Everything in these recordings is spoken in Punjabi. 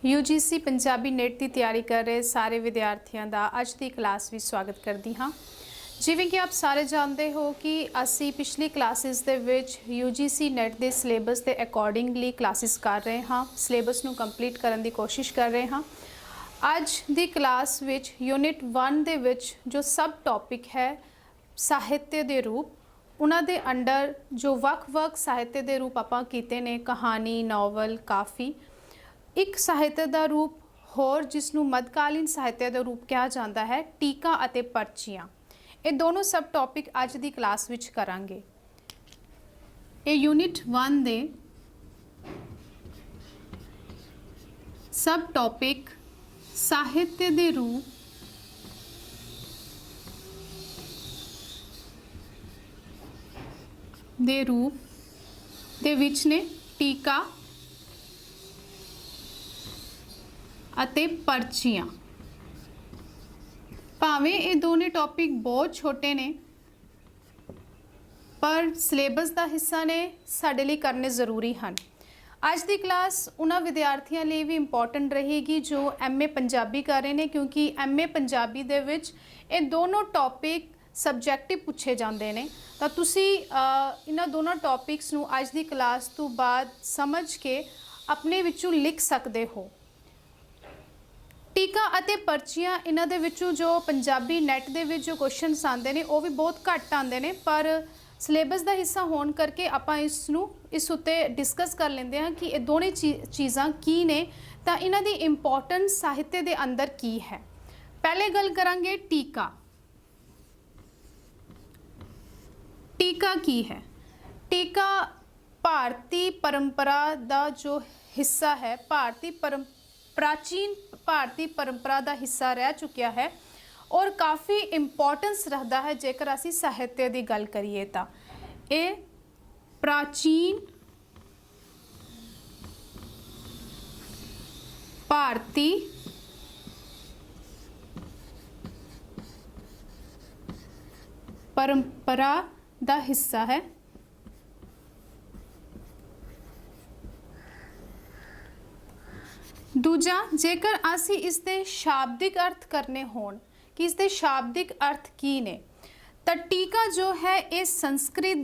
यूजीसी पंजाबी नेट की तैयारी कर रहे सारे विद्यार्थियों का अज की क्लास में स्वागत करती हाँ। जिवें कि आप सारे जानते हो कि असी पिछली क्लासिस दे विच यूजीसी नेट के सिलेबस के अकॉर्डिंगली क्लासिस कर रहे हाँ, सिलेबस नूं कंप्लीट करने की कोशिश कर रहे हाँ। अज की क्लास विच यूनिट 1 दे विच जो सब टॉपिक है साहित्य के रूप, उन्हां दे अंडर जो वख-वख साहित्य के रूप आपां कीते ने, कहानी, नॉवल, काफ़ी, एक साहित्य का रूप होर जिसनों मध्यकालीन साहित्य का रूप कहा जाता है, टीका अते पर्चियां। ये दोनों सब टॉपिक अज की क्लास विच करांगे। ये यूनिट 1 दे सब टॉपिक साहित्य के रूप दे विच ने टीका अते पर्चियां। भावें ये दोनों टॉपिक बहुत छोटे ने पर सिलेबस का हिस्सा ने साडे लई करने जरूरी हैं। अज की क्लास उन्होंने विद्यार्थियों लिए भी इंपॉर्टेंट रहेगी जो MA पंजाबी कर रहे हैं, क्योंकि MA पंजाबी दे विच ये दोनों टॉपिक सबजैक्टिव पूछे जाते हैं। तो तुसी इन्हां दोनों टॉपिक्स नूं अज की क्लास तो बाद समझ के अपने विचों लिख सकते हो। टीका अते पर्चियां इन्हां दे विचों जो पंजाबी नैट दे विच जो क्वेश्चनस आते हैं वो भी बहुत घट आते हैं, पर सिलेबस का हिस्सा होने करके आपां इस उत्ते डिस्कस कर लेंदे हैं कि ये दोनों चीज़ां की ने, तो इन्हां दी इंपॉर्टेंस साहित्य के अंदर की है। पहले गल करांगे टीका। टीका की है? टीका भारतीय परंपरा का जो हिस्सा है, प्राचीन भारतीय परंपरा का हिस्सा रह चुकिया है और काफ़ी इंपॉर्टेंस रखता है। जेकर असी साहित्य की गल करिए तो ये प्राचीन भारतीय परंपरा का हिस्सा है। दूजा, जेकर असी इसके शाब्दिक अर्थ करने होन कि इसके शाब्दिक अर्थ की ने, तो टीका जो है ये संस्कृत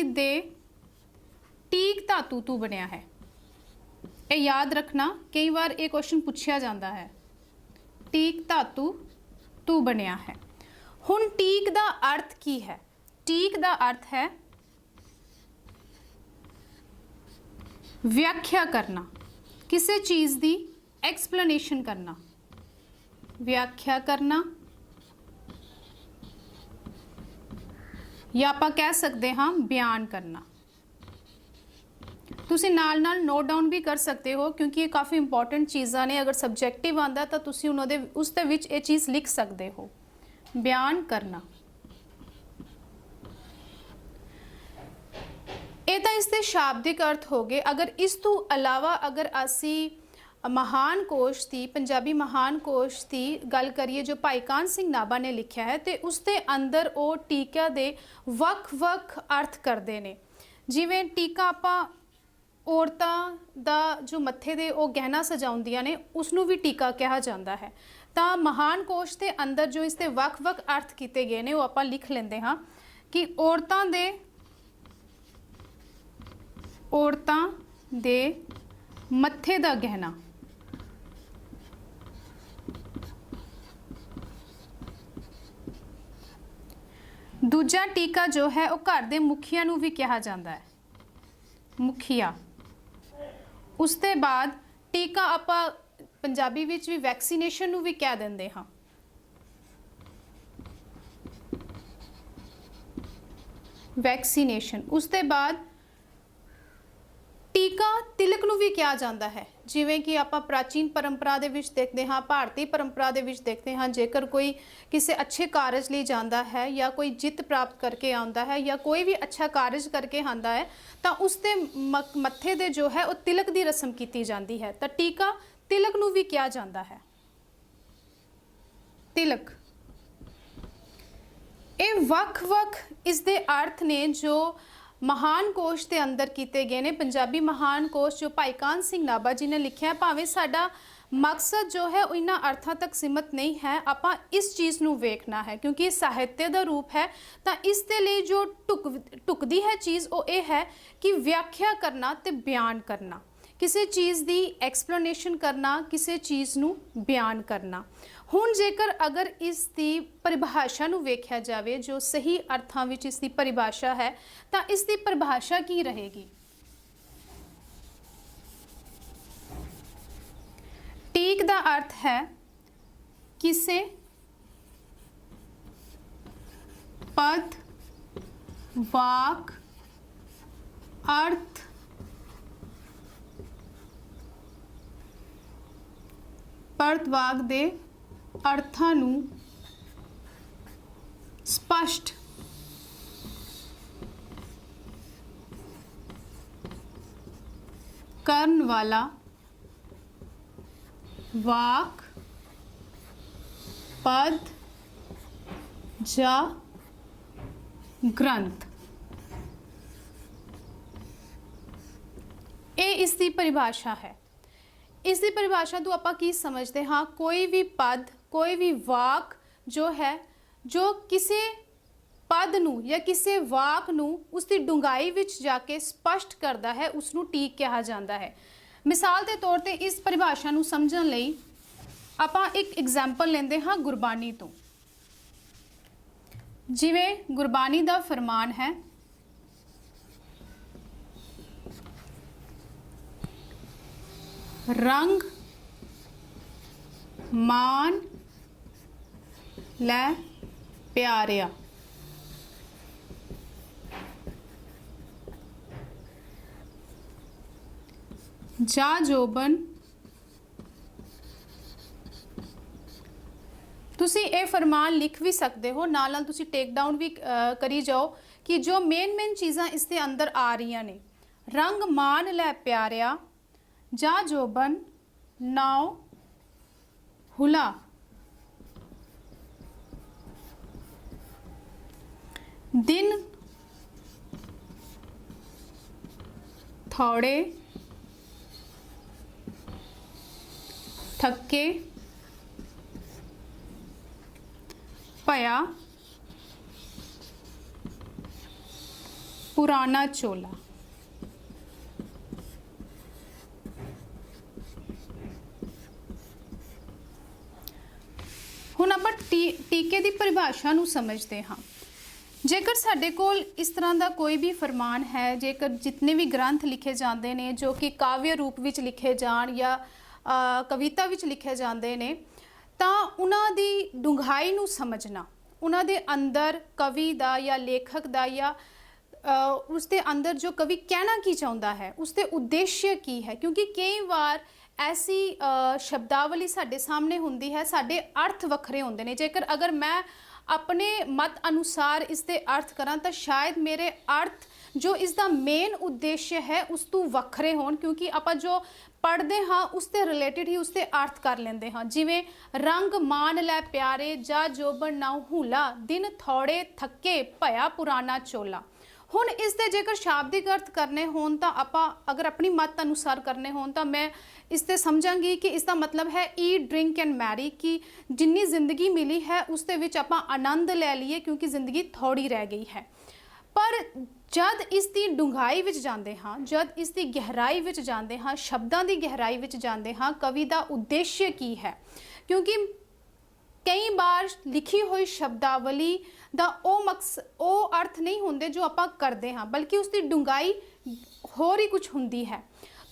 दे टीक धातु तो बनया है। ये याद रखना, कई बार ये क्वेश्चन पूछा जाता है। टीक धातु तो बनया है। हुण टीक का अर्थ की है? टीक का अर्थ है व्याख्या करना, किसी चीज़ की एक्सप्लेनेशन करना, व्याख्या करना, या आप कह सकते हाँ बयान करना। तुसी नाल नाल नोट डाउन भी कर सकते हो, क्योंकि ये काफ़ी इंपॉर्टेंट चीज़ां ने। अगर सबजैक्टिव आंदा तो तुसी उस दे विच ये चीज़ लिख सकते हो, बयान करना। ये तो इसके शाब्दिक अर्थ हो गए। अगर इस तो अलावा अगर असी महान कोश की, पंजाबी महान कोश की गल करिए जो भाई कान सिंह नाभा ने लिखा है, तो उसके अंदर वो टीका दे वख-वख अर्थ करते हैं। जिवें टीका आपां औरतां दा जो मत्थे दे वो गहना सजाउंदियां ने, उसनूं भी टीका कहा जाता है। तो महान कोश के अंदर जो इसके वख-वख अर्थ किए गए हैं वो आपां लिख लेंदे हाँ कि औरतां दे मत्थे दा गहना, दूजा टीका जो है वो घर दे मुखिया नूं भी कहा जाता है, मुखिया। उसके बाद टीका आपां पंजाबी विच भी वैक्सीनेशन नूं भी कह देंदे हाँ। वैक्सीनेशन। उसके बाद टीका तिलक नूं भी कहा जाता है, जिवें कि आपां प्राचीन परंपरा दे विच देखते हाँ, भारतीय परंपरा दे विच देखते हाँ। जेकर कोई किसी अच्छे कारज लिए जाता है या कोई जित प्राप्त करके आता है या कोई भी अच्छा कारज करके आता है, तो उसके मत्थे दे जो है वो तिलक की रस्म की जाती है। तो टीका तिलक नूं भी कहा जाता है, तिलक। ਇਹ ਵੱਖ-ਵੱਖ ਇਸ ਦੇ ਅਰਥ ਨੇ ਜੋ ਮਹਾਨ ਕੋਸ਼ ਦੇ ਅੰਦਰ ਕੀਤੇ ਗਏ ਨੇ। ਪੰਜਾਬੀ ਮਹਾਨ ਕੋਸ਼ ਜੋ ਭਾਈ ਕਾਹਨ ਸਿੰਘ ਨਾਭਾ ਜੀ ਨੇ ਲਿਖਿਆ, ਭਾਵੇਂ ਸਾਡਾ ਮਕਸਦ ਜੋ ਹੈ ਉਹ ਇਹਨਾਂ ਅਰਥਾਂ ਤੱਕ ਸੀਮਤ ਨਹੀਂ ਹੈ, ਆਪਾਂ ਇਸ ਚੀਜ਼ ਨੂੰ ਵੇਖਣਾ ਹੈ ਕਿਉਂਕਿ ਇਹ ਸਾਹਿत्य ਦਾ ਰੂਪ ਹੈ। ਤਾਂ ਇਸ ਦੇ ਲਈ ਜੋ ਢੁਕਦੀ ਹੈ ਚੀਜ਼ ਉਹ ਇਹ ਹੈ ਕਿ ਵਿਆਖਿਆ ਕਰਨਾ ਤੇ ਬਿਆਨ ਕਰਨਾ, ਕਿਸੇ ਚੀਜ਼ ਦੀ ਐਕਸਪਲੇਨੇਸ਼ਨ ਕਰਨਾ, ਕਿਸੇ ਚੀਜ਼ ਨੂੰ ਬਿਆਨ ਕਰਨਾ। ਹੁਣ ਜੇਕਰ ਅਗਰ ਇਸ ਦੀ ਪਰਿਭਾਸ਼ਾ ਨੂੰ ਵੇਖਿਆ ਜਾਵੇ, ਜੋ ਸਹੀ ਅਰਥਾਂ ਵਿੱਚ ਇਸ ਦੀ ਪਰਿਭਾਸ਼ਾ ਹੈ, ਤਾਂ ਇਸ ਦੀ ਪਰਿਭਾਸ਼ਾ ਕੀ ਰਹੇਗੀ? ਟੀਕ ਦਾ ਅਰਥ ਹੈ ਕਿਸੇ ਪਦ, ਵਾਕ, ਅਰਥ, ਪਰਤ ਵਾਕ ਦੇ ਅਰਥਾਂ ਨੂੰ ਸਪਸ਼ਟ ਕਰਨ ਵਾਲਾ ਵਾਕ, ਪਦ ਜਾਂ ਗ੍ਰੰਥ। ਇਹ ਇਸ ਦੀ ਪਰਿਭਾਸ਼ਾ ਹੈ। ਇਸ ਦੀ ਪਰਿਭਾਸ਼ਾ ਤੋਂ ਆਪਾਂ ਕੀ ਸਮਝਦੇ ਹਾਂ? ਕੋਈ ਵੀ ਪਦ, ਕੋਈ ਵੀ ਵਾਕ ਜੋ ਹੈ, ਜੋ ਕਿਸੇ ਪਦ ਨੂੰ ਜਾਂ ਕਿਸੇ ਵਾਕ ਨੂੰ ਉਸ ਦੀ ਡੂੰਘਾਈ ਵਿੱਚ ਜਾ ਕੇ ਸਪਸ਼ਟ ਕਰਦਾ ਹੈ, ਉਸ ਨੂੰ ਟੀਕ ਕਿਹਾ ਜਾਂਦਾ ਹੈ। ਮਿਸਾਲ ਦੇ ਤੌਰ ਤੇ ਇਸ ਪਰਿਭਾਸ਼ਾ ਨੂੰ ਸਮਝਣ ਲਈ ਆਪਾਂ ਇੱਕ ਐਗਜ਼ਾਮਪਲ ਲੈਂਦੇ ਹਾਂ ਗੁਰਬਾਣੀ ਤੋਂ। ਜਿਵੇਂ ਗੁਰਬਾਣੀ ਦਾ ਫਰਮਾਨ ਹੈ, ਰੰਗ ਮਾਨ ਲੈ ਪਿਆਰਿਆ। ਜਾ ਜੋਬਨ। ਤੁਸੀਂ ਇਹ ਫਰਮਾਨ ਲਿਖ ਵੀ ਸਕਦੇ ਹੋ, ਨਾਲ ਨਾਲ ਤੁਸੀਂ ਟੇਕ ਡਾਊਨ ਵੀ ਕਰੀ ਜਾਓ ਕਿ ਜੋ ਮੇਨ ਚੀਜ਼ਾਂ ਇਸ ਦੇ ਅੰਦਰ ਆ ਰਹੀਆਂ ਨੇ। ਰੰਗ ਮਾਨ ਲੈ ਪਿਆਰਿਆ, ਜਾ ਜੋਬਨ ਨਾਉ ਹੁਲਾ। ਦਿਨ ਥੋੜੇ ਥੱਕੇ ਭਇਆ ਪੁਰਾਣਾ ਚੋਲਾ। ਹੁਣ ਆਪਾਂ ਟੀਕੇ ਦੀ ਪਰਿਭਾਸ਼ਾ ਨੂੰ ਸਮਝਦੇ ਹਾਂ। ਜੇਕਰ ਸਾਡੇ ਕੋਲ ਇਸ ਤਰ੍ਹਾਂ ਦਾ ਕੋਈ ਵੀ ਫਰਮਾਨ ਹੈ, ਜੇਕਰ ਜਿਤਨੇ ਵੀ ਗ੍ਰੰਥ ਲਿਖੇ ਜਾਂਦੇ ਨੇ ਜੋ ਕਿ ਕਾਵਿ ਰੂਪ ਵਿੱਚ ਲਿਖੇ ਜਾਣ ਜਾਂ ਕਵਿਤਾ ਵਿੱਚ ਲਿਖੇ ਜਾਂਦੇ ਨੇ, ਤਾਂ ਉਹਨਾਂ ਦੀ ਡੂੰਘਾਈ ਨੂੰ ਸਮਝਣਾ, ਉਹਨਾਂ ਦੇ ਅੰਦਰ ਕਵੀ ਦਾ ਜਾਂ ਲੇਖਕ ਦਾ ਜਾਂ ਉਸ ਦੇ ਅੰਦਰ ਜੋ ਕਵੀ ਕਹਿਣਾ ਕੀ ਚਾਹੁੰਦਾ ਹੈ, ਉਸ ਦੇ ਉਦੇਸ਼ ਕੀ ਹੈ। ਕਿਉਂਕਿ ਕਈ ਵਾਰ ਐਸੀ ਸ਼ਬਦਾਵਲੀ ਸਾਡੇ ਸਾਹਮਣੇ ਹੁੰਦੀ ਹੈ, ਸਾਡੇ ਅਰਥ ਵੱਖਰੇ ਹੁੰਦੇ ਨੇ। ਜੇਕਰ ਅਗਰ ਮੈਂ ਆਪਣੇ ਮਤ ਅਨੁਸਾਰ ਇਸ ਦੇ ਅਰਥ ਕਰਾਂ ਤਾਂ ਸ਼ਾਇਦ ਮੇਰੇ ਅਰਥ ਜੋ ਇਸ ਦਾ ਮੇਨ ਉਦੇਸ਼ ਹੈ ਉਸ ਤੋਂ ਵੱਖਰੇ ਹੋਣ, ਕਿਉਂਕਿ ਆਪਾਂ ਜੋ ਪੜ੍ਹਦੇ ਹਾਂ ਉਸ ਦੇ ਰਿਲੇਟਿਡ ਹੀ ਉਸ ਦੇ ਅਰਥ ਕਰ ਲੈਂਦੇ ਹਾਂ। ਜਿਵੇਂ ਰੰਗ ਮਾਨ ਲੈ ਪਿਆਰੇ, ਜਾ ਜੋਬਨ ਨਾਉ ਹੁਲਾ, ਦਿਨ ਥੋੜੇ ਥੱਕੇ ਭਇਆ ਪੁਰਾਣਾ ਚੋਲਾ। ਹੁਣ ਇਸ ਦੇ ਜੇਕਰ ਸ਼ਾਬਦਿਕ ਅਰਥ ਕਰਨੇ ਹੋਣ ਤਾਂ ਆਪਾਂ ਅਗਰ ਆਪਣੀ ਮਤ ਅਨੁਸਾਰ ਕਰਨੇ ਹੋਣ ਤਾਂ ਮੈਂ ਇਸ ਤੇ ਸਮਝਾਂਗੀ ਕਿ ਇਸ ਦਾ ਮਤਲਬ ਹੈ ਈਟ ਡਰਿੰਕ ਐਂਡ ਮੈਰੀ, ਕਿ ਜਿੰਨੀ ਜ਼ਿੰਦਗੀ ਮਿਲੀ ਹੈ ਉਸ ਦੇ ਵਿੱਚ ਆਪਾਂ ਆਨੰਦ ਲੈ ਲਈਏ ਕਿਉਂਕਿ ਜ਼ਿੰਦਗੀ ਥੋੜੀ ਰਹਿ ਗਈ ਹੈ। ਪਰ ਜਦ ਇਸ ਦੀ ਡੂੰਘਾਈ ਵਿੱਚ ਜਾਂਦੇ ਹਾਂ, ਜਦ ਇਸ ਦੀ ਗਹਿਰਾਈ ਵਿੱਚ ਜਾਂਦੇ ਹਾਂ, ਸ਼ਬਦਾਂ ਦੀ ਗਹਿਰਾਈ ਵਿੱਚ ਜਾਂਦੇ ਹਾਂ, ਕਵੀ ਦਾ ਉਦੇਸ਼ ਕੀ ਹੈ, ਕਿਉਂਕਿ ਕਈ ਵਾਰ ਲਿਖੀ ਹੋਈ ਸ਼ਬਦਾਵਲੀ ਦਾ ਉਹ ਅਰਥ ਨਹੀਂ ਹੁੰਦੇ ਜੋ ਆਪਾਂ ਕਰਦੇ ਹਾਂ, ਬਲਕਿ ਉਸ ਦੀ ਡੂੰਘਾਈ ਹੋਰ ਹੀ ਕੁਝ ਹੁੰਦੀ ਹੈ।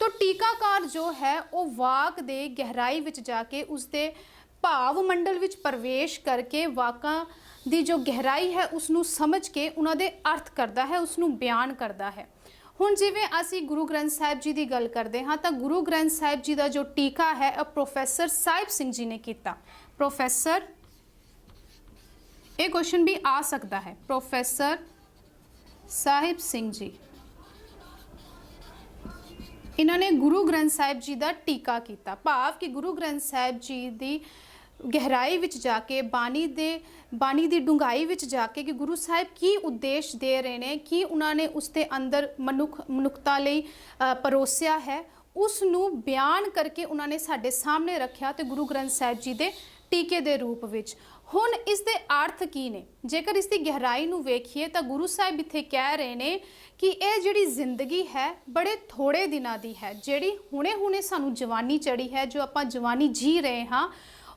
ਤਾਂ ਟੀਕਾਕਾਰ ਜੋ ਹੈ ਉਹ ਵਾਕ ਦੇ ਗਹਿਰਾਈ ਵਿੱਚ ਜਾ ਕੇ ਉਸ ਦੇ ਭਾਵ ਮੰਡਲ ਵਿੱਚ ਪ੍ਰਵੇਸ਼ ਕਰਕੇ ਵਾਕਾਂ ਦੀ ਜੋ ਗਹਿਰਾਈ ਹੈ ਉਸ ਨੂੰ ਸਮਝ ਕੇ ਉਹਨਾਂ ਦੇ ਅਰਥ ਕਰਦਾ ਹੈ, ਉਸ ਨੂੰ ਬਿਆਨ ਕਰਦਾ ਹੈ। ਹੁਣ ਜਿਵੇਂ ਅਸੀਂ ਗੁਰੂ ਗ੍ਰੰਥ ਸਾਹਿਬ ਜੀ ਦੀ ਗੱਲ ਕਰਦੇ ਹਾਂ ਤਾਂ ਗੁਰੂ ਗ੍ਰੰਥ ਸਾਹਿਬ ਜੀ ਦਾ ਜੋ ਟੀਕਾ ਹੈ ਉਹ ਪ੍ਰੋਫੈਸਰ ਸਾਹਿਬ ਸਿੰਘ ਜੀ ਨੇ ਕੀਤਾ। ਪ੍ਰੋਫੈਸਰ, ਇਹ ਕੁਐਸਚਨ ਵੀ ਆ ਸਕਦਾ ਹੈ, ਪ੍ਰੋਫੈਸਰ ਸਾਹਿਬ ਸਿੰਘ ਜੀ ਇਹਨਾਂ ਨੇ ਗੁਰੂ ਗ੍ਰੰਥ ਸਾਹਿਬ ਜੀ ਦਾ ਟੀਕਾ ਕੀਤਾ। ਭਾਵ ਕਿ ਗੁਰੂ ਗ੍ਰੰਥ ਸਾਹਿਬ ਜੀ ਦੀ ਗਹਿਰਾਈ ਵਿੱਚ ਜਾ ਕੇ ਬਾਣੀ ਦੀ ਡੂੰਘਾਈ ਵਿੱਚ ਜਾ ਕੇ ਕਿ ਗੁਰੂ ਸਾਹਿਬ ਕੀ ਉਦੇਸ਼ ਦੇ ਰਹੇ ਨੇ, ਕੀ ਉਹਨਾਂ ਨੇ ਉਸ ਦੇ ਅੰਦਰ ਮਨੁੱਖਤਾ ਲਈ ਪਰੋਸਿਆ ਹੈ, ਉਸ ਨੂੰ ਬਿਆਨ ਕਰਕੇ ਉਹਨਾਂ ਨੇ ਸਾਡੇ ਸਾਹਮਣੇ ਰੱਖਿਆ ਤੇ ਗੁਰੂ ਗ੍ਰੰਥ ਸਾਹਿਬ ਜੀ ਦੇ ਟੀਕੇ ਦੇ ਰੂਪ ਵਿੱਚ। ਹੁਣ ਇਸ ਦੇ ਅਰਥ ਕੀ ਨੇ? ਜੇਕਰ ਇਸ ਦੀ ਗਹਿਰਾਈ ਨੂੰ ਵੇਖੀਏ ਤਾਂ ਗੁਰੂ ਸਾਹਿਬ ਇੱਥੇ ਕਹਿ ਰਹੇ ਨੇ ਕਿ ਇਹ ਜਿਹੜੀ ਜ਼ਿੰਦਗੀ ਹੈ ਬੜੇ ਥੋੜੇ ਦਿਨਾਂ ਦੀ ਹੈ, ਜਿਹੜੀ ਹੁਣੇ ਸਾਨੂੰ ਜਵਾਨੀ ਚੜੀ ਹੈ, ਜੋ ਆਪਾਂ ਜਵਾਨੀ ਜੀ ਰਹੇ ਹਾਂ,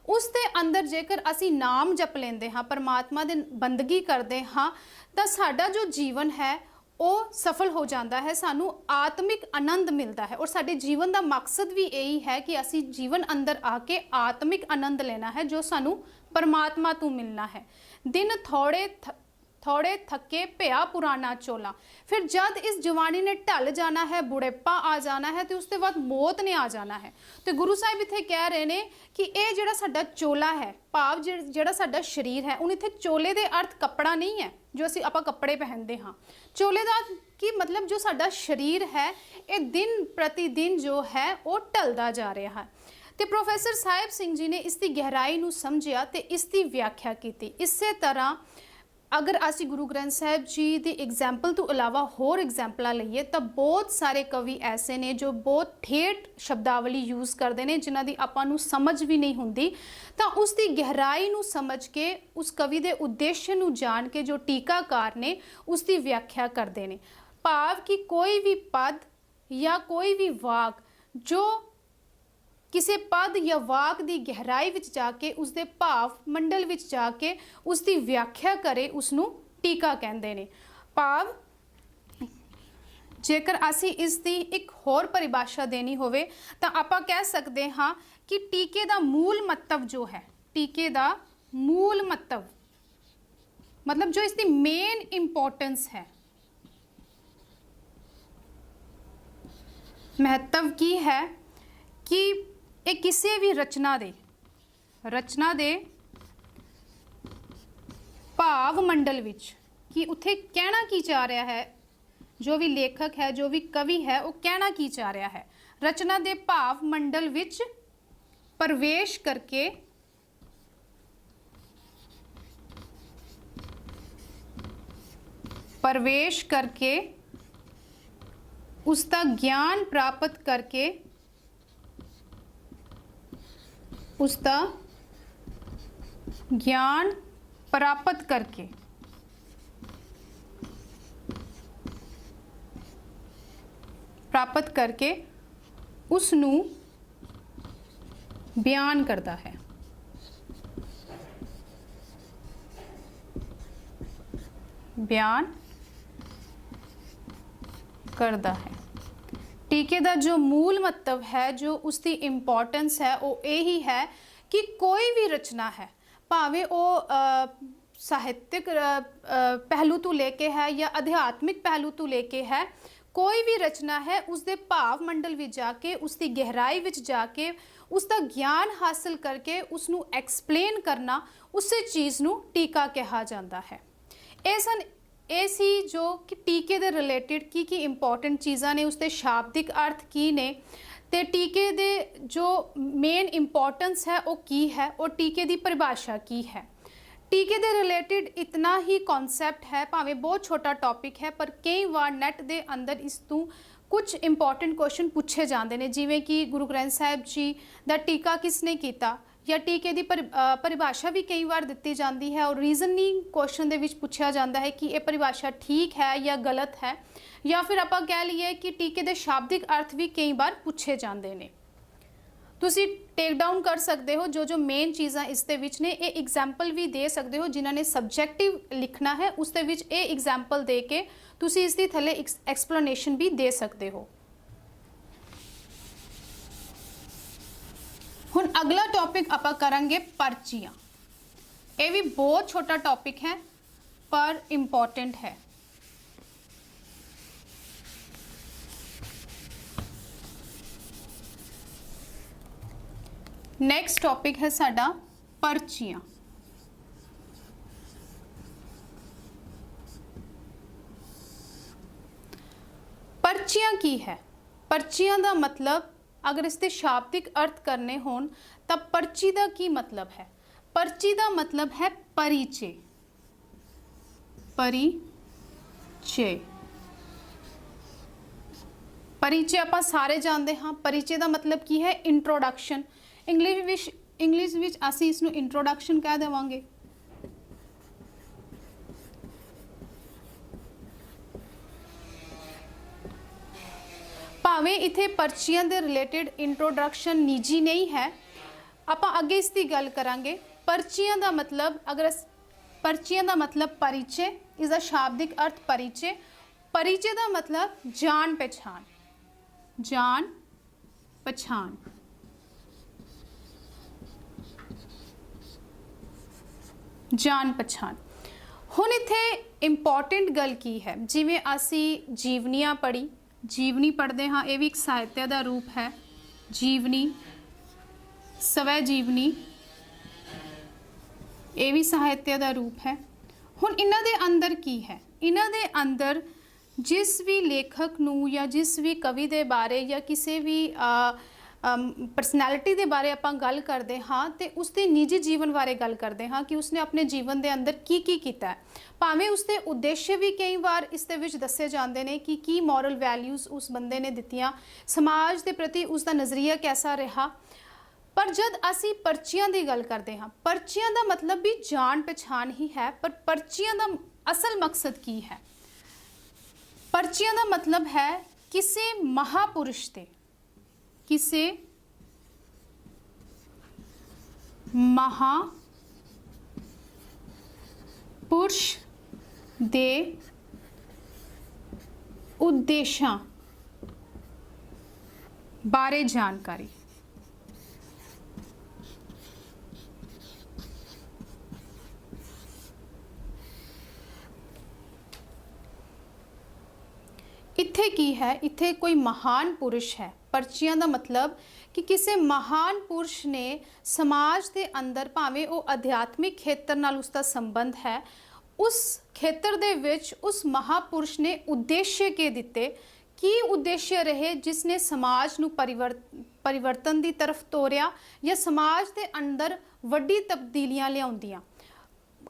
ਉਸ ਦੇ ਅੰਦਰ ਜੇਕਰ ਅਸੀਂ ਨਾਮ ਜਪ ਲੈਂਦੇ ਹਾਂ, ਪਰਮਾਤਮਾ ਦੇ ਬੰਦਗੀ ਕਰਦੇ ਹਾਂ, ਤਾਂ ਸਾਡਾ ਜੋ ਜੀਵਨ ਹੈ ਉਹ ਸਫਲ ਹੋ ਜਾਂਦਾ ਹੈ, ਸਾਨੂੰ ਆਤਮਿਕ ਆਨੰਦ ਮਿਲਦਾ ਹੈ। ਔਰ ਸਾਡੇ ਜੀਵਨ ਦਾ ਮਕਸਦ ਵੀ ਇਹੀ ਹੈ ਕਿ ਅਸੀਂ ਜੀਵਨ ਅੰਦਰ ਆ ਕੇ ਆਤਮਿਕ ਆਨੰਦ ਲੈਣਾ ਹੈ ਜੋ ਸਾਨੂੰ ਪਰਮਾਤਮਾ ਤੋਂ ਮਿਲਣਾ ਹੈ। ਦਿਨ ਥੋੜੇ ਥੱਕੇ ਭਿਆ ਪੁਰਾਣਾ ਚੋਲਾ। ਫਿਰ ਜਦ ਇਸ ਜਵਾਨੀ ਨੇ ਢਲ ਜਾਣਾ ਹੈ, ਬੁਢੇਪਾ ਆ ਜਾਣਾ ਹੈ ਤੇ ਉਸ ਤੋਂ ਬਾਅਦ ਮੌਤ ਨੇ ਆ ਜਾਣਾ ਹੈ। ਤੇ ਗੁਰੂ ਸਾਹਿਬ ਇੱਥੇ ਕਹਿ ਰਹੇ ਨੇ ਕਿ ਇਹ ਜਿਹੜਾ ਸਾਡਾ ਚੋਲਾ ਹੈ, ਭਾਵ ਜਿਹੜਾ ਸਾਡਾ ਸਰੀਰ ਹੈ, ਹੁਣ ਇੱਥੇ ਚੋਲੇ ਦੇ ਅਰਥ ਕੱਪੜਾ ਨਹੀਂ ਹੈ ਜੋ ਆਪਾਂ ਕੱਪੜੇ ਪਹਿਨਦੇ ਹਾਂ। ਚੋਲੇ ਦਾ ਕੀ ਮਤਲਬ, ਜੋ ਸਾਡਾ ਸਰੀਰ ਹੈ ਇਹ ਦਿਨ ਪ੍ਰਤੀ ਦਿਨ ਜੋ ਹੈ ਉਹ ਢਲਦਾ ਜਾ ਰਿਹਾ ਹੈ। ਤੇ ਪ੍ਰੋਫੈਸਰ ਸਾਹਿਬ ਸਿੰਘ ਜੀ ਨੇ ਇਸ ਦੀ ਗਹਿਰਾਈ ਨੂੰ ਸਮਝਿਆ ਤੇ ਇਸ ਦੀ ਵਿਆਖਿਆ ਕੀਤੀ। ਇਸੇ ਤਰ੍ਹਾਂ ਅਗਰ ਅਸੀਂ ਗੁਰੂ ਗ੍ਰੰਥ ਸਾਹਿਬ ਜੀ ਦੀ ਐਗਜ਼ਾਮਪਲ ਤੋਂ ਇਲਾਵਾ ਹੋਰ ਐਗਜ਼ਾਮਪਲਾਂ ਲਈਏ ਤਾਂ ਬਹੁਤ ਸਾਰੇ ਕਵੀ ਐਸੇ ਨੇ ਜੋ ਬਹੁਤ ਠੇਠ ਸ਼ਬਦਾਵਲੀ ਯੂਜ਼ ਕਰਦੇ ਨੇ, ਜਿਨ੍ਹਾਂ ਦੀ ਆਪਾਂ ਨੂੰ ਸਮਝ ਵੀ ਨਹੀਂ ਹੁੰਦੀ। ਤਾਂ ਉਸ ਦੀ ਗਹਿਰਾਈ ਨੂੰ ਸਮਝ ਕੇ, ਉਸ ਕਵੀ ਦੇ ਉਦੇਸ਼ ਨੂੰ ਜਾਣ ਕੇ ਜੋ ਟੀਕਾਕਾਰ ਨੇ ਉਸ ਦੀ ਵਿਆਖਿਆ ਕਰਦੇ ਨੇ। ਭਾਵ ਕਿ ਕੋਈ ਵੀ ਪਦ ਜਾਂ ਕੋਈ ਵੀ ਵਾਕ ਜੋ ਕਿਸੇ ਪਦ ਜਾਂ ਵਾਕ ਦੀ ਗਹਿਰਾਈ ਵਿੱਚ ਜਾ ਕੇ ਉਸ ਦੇ ਭਾਵ ਮੰਡਲ ਵਿੱਚ ਜਾ ਕੇ ਉਸ ਦੀ ਵਿਆਖਿਆ ਕਰੇ, ਉਸ ਨੂੰ ਟੀਕਾ ਕਹਿੰਦੇ ਨੇ। ਭਾਵ ਜੇਕਰ ਅਸੀਂ ਇਸ ਦੀ ਇੱਕ ਹੋਰ ਪਰਿਭਾਸ਼ਾ ਦੇਣੀ ਹੋਵੇ ਤਾਂ ਆਪਾਂ ਕਹਿ ਸਕਦੇ ਹਾਂ ਕਿ ਟੀਕੇ ਦਾ ਮੂਲ ਮਹੱਤਵ ਜੋ ਹੈ, ਟੀਕੇ ਦਾ ਮੂਲ ਮਹੱਤਵ ਮਤਲਬ ਜੋ ਇਸ ਦੀ ਮੇਨ ਇੰਪੋਰਟੈਂਸ ਹੈ, ਮਹੱਤਵ ਕੀ ਹੈ ਕਿ ਇਹ ਕਿਸੇ ਵੀ ਰਚਨਾ ਦੇ ਭਾਵ ਮੰਡਲ ਵਿੱਚ ਕਿ ਉੱਥੇ ਕਹਿਣਾ ਕੀ ਚਾਹ ਰਿਹਾ ਹੈ, ਜੋ ਵੀ ਲੇਖਕ ਹੈ, ਜੋ ਵੀ ਕਵੀ ਹੈ, ਉਹ ਕਹਿਣਾ ਕੀ ਚਾਹ ਰਿਹਾ ਹੈ, ਰਚਨਾ ਦੇ ਭਾਵ ਮੰਡਲ ਵਿੱਚ ਪ੍ਰਵੇਸ਼ ਕਰਕੇ ਉਸ ਦਾ ਗਿਆਨ ਪ੍ਰਾਪਤ ਕਰਕੇ ਉਸ ਨੂੰ ਬਿਆਨ ਕਰਦਾ ਹੈ। ਟੀਕੇ ਦਾ ਜੋ ਮੂਲ ਮਹੱਤਵ ਹੈ, ਜੋ ਉਸ ਦੀ ਇੰਪੋਰਟੈਂਸ ਹੈ, ਉਹ ਇਹੀ ਹੈ ਕਿ ਕੋਈ ਵੀ ਰਚਨਾ ਹੈ, ਭਾਵੇਂ ਉਹ ਸਾਹਿਤਿਕ ਪਹਿਲੂ ਤੋਂ ਲੈ ਕੇ ਹੈ ਜਾਂ ਅਧਿਆਤਮਿਕ ਪਹਿਲੂ ਤੋਂ ਲੈ ਕੇ ਹੈ, ਕੋਈ ਵੀ ਰਚਨਾ ਹੈ ਉਸ ਦੇ ਭਾਵ ਮੰਡਲ ਵਿੱਚ ਜਾ ਕੇ, ਉਸ ਦੀ ਗਹਿਰਾਈ ਵਿੱਚ ਜਾ ਕੇ, ਉਸ ਦਾ ਗਿਆਨ ਹਾਸਲ ਕਰਕੇ ਉਸ ਨੂੰ ਐਕਸਪਲੇਨ ਕਰਨਾ, ਉਸੇ ਚੀਜ਼ ਨੂੰ ਟੀਕਾ ਕਿਹਾ ਜਾਂਦਾ ਹੈ। ਇਹ ਸੀ ਜੋ ਕਿ ਟੀਕੇ ਦੇ ਰਿਲੇਟਿਡ ਕੀ ਇੰਪੋਰਟੈਂਟ ਚੀਜ਼ਾਂ ਨੇ, ਉਸ ਦੇ ਸ਼ਾਬਦਿਕ ਅਰਥ ਕੀ ਨੇ ਤੇ ਟੀਕੇ ਦੇ ਜੋ ਮੇਨ ਇੰਪੋਰਟੈਂਸ ਹੈ ਉਹ ਕੀ ਹੈ, ਔਰ ਟੀਕੇ ਦੀ ਪਰਿਭਾਸ਼ਾ ਕੀ ਹੈ। ਟੀਕੇ ਦੇ ਰਿਲੇਟਿਡ ਇਤਨਾ ਹੀ ਕਨਸੈਪਟ ਹੈ, ਭਾਵੇਂ ਬਹੁਤ ਛੋਟਾ ਟੌਪਿਕ ਹੈ, ਪਰ ਕਈ ਵਾਰ ਨੈਟ ਦੇ ਅੰਦਰ ਇਸ ਤੋਂ ਕੁਝ ਇੰਪੋਰਟੈਂਟ ਕੁਐਸਚਨ ਪੁੱਛੇ ਜਾਂਦੇ ਨੇ, ਜਿਵੇਂ ਕਿ ਗੁਰੂ ਗ੍ਰੰਥ ਸਾਹਿਬ ਜੀ ਦਾ ਟੀਕਾ ਕਿਸ ਨੇ ਕੀਤਾ, ਜਾਂ ਟੀਕੇ ਦੀ ਪਰਿਭਾਸ਼ਾ ਵੀ ਕਈ ਵਾਰ ਦਿੱਤੀ ਜਾਂਦੀ ਹੈ, ਔਰ ਰੀਜ਼ਨਿੰਗ ਕੁਐਸਚਨ ਦੇ ਵਿੱਚ ਪੁੱਛਿਆ ਜਾਂਦਾ ਹੈ ਕਿ ਇਹ ਪਰਿਭਾਸ਼ਾ ਠੀਕ ਹੈ ਜਾਂ ਗਲਤ ਹੈ, ਜਾਂ ਫਿਰ ਆਪਾਂ ਕਹਿ ਲਈਏ ਕਿ ਟੀਕੇ ਦੇ ਸ਼ਾਬਦਿਕ ਅਰਥ ਵੀ ਕਈ ਵਾਰ ਪੁੱਛੇ ਜਾਂਦੇ ਨੇ। ਤੁਸੀਂ ਟੇਕ ਡਾਊਨ ਕਰ ਸਕਦੇ ਹੋ ਜੋ ਮੇਨ ਚੀਜ਼ਾਂ ਇਸ ਦੇ ਵਿੱਚ ਨੇ। ਇਹ ਐਗਜ਼ਾਮਪਲ ਵੀ ਦੇ ਸਕਦੇ ਹੋ, ਜਿਨ੍ਹਾਂ ਨੇ ਸਬਜੈਕਟਿਵ ਲਿਖਣਾ ਹੈ ਉਸ ਦੇ ਵਿੱਚ ਇਹ ਐਗਜ਼ਾਮਪਲ ਦੇ ਕੇ ਤੁਸੀਂ ਇਸ ਦੀ ਥੱਲੇ ਐਕਸਪਲੇਨੇਸ਼ਨ ਵੀ ਦੇ ਸਕਦੇ ਹੋ। ਹੁਣ ਅਗਲਾ ਟੌਪਿਕ ਆਪਾਂ ਕਰਾਂਗੇ ਪਰਚੀਆਂ। ਇਹ ਵੀ ਬਹੁਤ ਛੋਟਾ ਟੌਪਿਕ ਹੈ ਪਰ ਇੰਪੋਰਟੈਂਟ ਹੈ। ਨੈਕਸਟ ਟੌਪਿਕ ਹੈ ਸਾਡਾ ਪਰਚੀਆਂ। ਪਰਚੀਆਂ ਕੀ ਹੈ? ਪਰਚੀਆਂ ਦਾ ਮਤਲਬ अगर इसके शाब्दिक अर्थ करने होन तो पर्ची का की मतलब है? पर्ची का मतलब है परिचय। परिचय परिचय आपां सारे जानते हाँ। परिचय का मतलब की है? इंट्रोडक्शन। इंग्लिश विच असीं इसनूं इंट्रोडक्शन कह देवांगे। भावें इत्थे पर्चियां दे रिलेटेड इंट्रोडक्शन निजी नहीं है, आपां अगे इसकी गल करांगे। पर्चियां का मतलब, अगर पर्चियां का मतलब परिचय, इसका शाब्दिक अर्थ परिचय। परिचय का मतलब जान पहचान। जान पहचान। जान पहचान। हुण इत्थे इंपॉर्टेंट गल की है, जिवें असी जीवनियां पढ़ी, जीवनी पढ़ते हाँ, ये भी एक साहित्य का रूप है। जीवनी, स्वै जीवनी, ये भी साहित्य का रूप है। हुण इन्हां दे अंदर की है? इन्हां दे अंदर जिस भी लेखक नूं या जिस भी कवि दे बारे या किसी भी परसनैलिटी के बारे आपां गल करते हाँ, तो उसके निजी जीवन बारे गल करते हाँ कि उसने अपने जीवन के अंदर की कीता है। भावें उसके उद्देश्य भी कई बार इस दे विच दसे जाते हैं कि की मॉरल वैल्यूज़ उस बंदे ने दित्तियां, समाज के प्रति उसका नज़रिया कैसा रहा। पर जब असी पर्चियां की गल करते हाँ, पर्चियां का मतलब भी जान पहचान ही है। पर पर्चियां का असल मकसद की है? पर्चियां का मतलब है किसी महापुरुष के, किसी महापुरुष दे उद्देश्यां बारे जानकारी। इत्थे की है? इत्थे कोई महान पुरुष है। पर्चियां का मतलब कि किसी महान पुरुष ने समाज के अंदर, भावें वो अध्यात्मिक खेत्र नाल उसका संबंध है, उस खेत्र दे विच उस महापुरुष ने उद्देश्य के दिते, की उद्देश्य रहे जिसने समाज नूं परिवर्तन की तरफ तोरिया या समाज के अंदर वड्डी तब्दीलियां लियाउंदियां।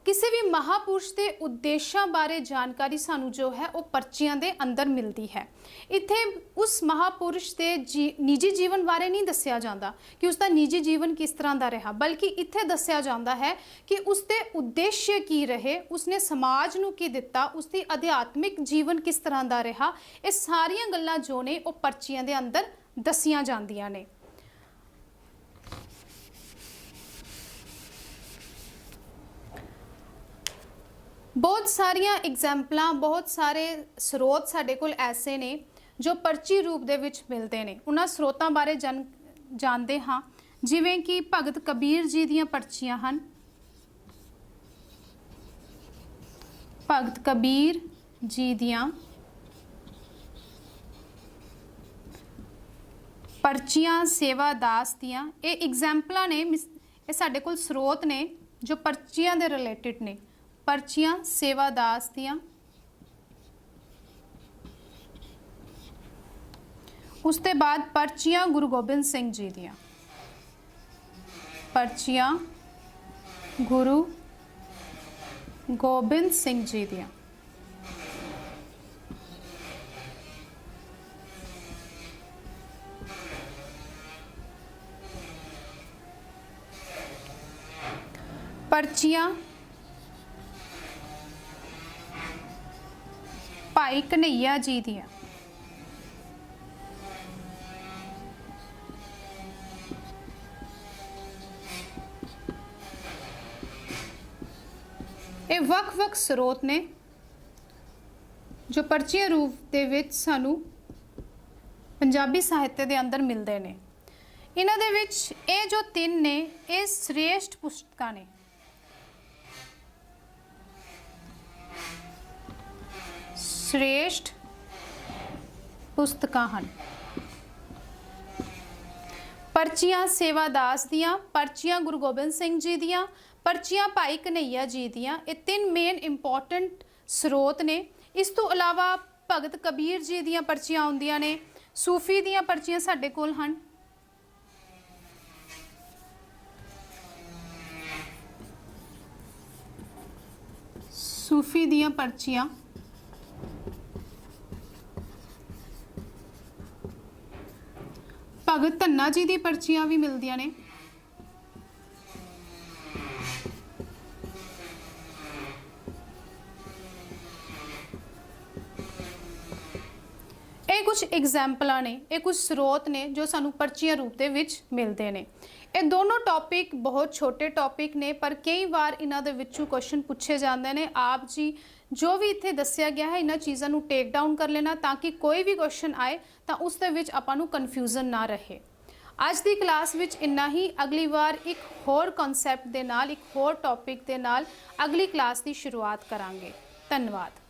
किसी भी महापुरुष के उद्देश्यों बारे जानकारी सानू जो है वो पर्चियां दे अंदर मिलती है। इत्थे उस महापुरुष के निजी जीवन बारे नहीं दस्या जाता कि उसका निजी जीवन किस तरह का रहा, बल्कि इत्थे दस्या जाता है कि उसके उद्देश्य की रहे, उसने समाज नूं की दिता, उसकी अध्यात्मिक जीवन किस तरह का रहा। ये सारियां गल्लां जो ने वो पर्चियां दे अंदर दसियां जांदियां ने। बहुत सारिया एग्जाम्पल, बहुत सारे स्रोत साडे कोल ऐसे ने जो पर्ची रूप दे विच मिलते हैं। उन्हां स्रोतां बारे जानते हाँ, जिवें कि भगत कबीर जी दीयां पर्चियां हन। भगत कबीर जी दीयां पर्चियां, सेवादास दीयां, ये एग्जाम्पल ने, ये साडे कोल स्रोत ने जो पर्चियां दे रिलेटिड ने। पर्चियां सेवादास दियां, उसके बाद पर्चियां गुरु गोबिंद सिंह जी दियां। पर्चियां गुरु गोबिंद सिंह जी दियां। पर्चियां भाई कन्हैया जी दियां। ये वख-वख स्रोत ने जो पर्चियां रूप दे विच सानू पंजाबी साहित्य के अंदर मिलते हैं। इन्हां दे विच ये जो तीन ने ये श्रेष्ठ पुस्तकां ने। श्रेष्ठ पुस्तकां हन। पर्चियां सेवादास दियां, पर्चियां गुरु गोबिंद सिंह जी दियां, पर्चियां भाई कन्हैया जी दियां, ये तीन मेन इंपॉर्टेंट स्रोत ने। इस तो अलावा भगत कबीर जी दियां पर्चियां आउंदियां ने, सूफी दियां पर्चियां साडे कोल हन। सूफी दियां पर्चियां, भगत धन्ना जी दी पर्चियां भी मिलदियां ने। ਇਹ ਕੁਝ ਐਗਜ਼ਾਮਪਲਾਂ ਨੇ, ਇਹ ਕੁਝ ਸਰੋਤ ਨੇ ਜੋ ਸਾਨੂੰ ਪਰਚੀਆਂ ਰੂਪ ਦੇ ਵਿੱਚ ਮਿਲਦੇ ਨੇ। ਇਹ ਦੋਨੋਂ ਟੌਪਿਕ ਬਹੁਤ ਛੋਟੇ ਟੌਪਿਕ ਨੇ, ਪਰ ਕਈ ਵਾਰ ਇਹਨਾਂ ਦੇ ਵਿੱਚੋਂ ਕੁਐਸਚਨ ਪੁੱਛੇ ਜਾਂਦੇ ਨੇ। ਆਪ ਜੀ ਜੋ ਵੀ ਇੱਥੇ ਦੱਸਿਆ ਗਿਆ ਹੈ ਇਹਨਾਂ ਚੀਜ਼ਾਂ ਨੂੰ ਟੇਕ ਡਾਊਨ ਕਰ ਲੈਣਾ, ਤਾਂ ਕਿ ਕੋਈ ਵੀ ਕੁਐਸਚਨ ਆਏ ਤਾਂ ਉਸ ਦੇ ਵਿੱਚ ਆਪਾਂ ਨੂੰ ਕਨਫਿਊਜ਼ਨ ਨਾ ਰਹੇ। ਅੱਜ ਦੀ ਕਲਾਸ ਵਿੱਚ ਇੰਨਾ ਹੀ। ਅਗਲੀ ਵਾਰ ਇੱਕ ਹੋਰ ਕਨਸੈਪਟ ਦੇ ਨਾਲ, ਇੱਕ ਹੋਰ ਟੌਪਿਕ ਦੇ ਨਾਲ ਅਗਲੀ ਕਲਾਸ ਦੀ ਸ਼ੁਰੂਆਤ ਕਰਾਂਗੇ। ਧੰਨਵਾਦ।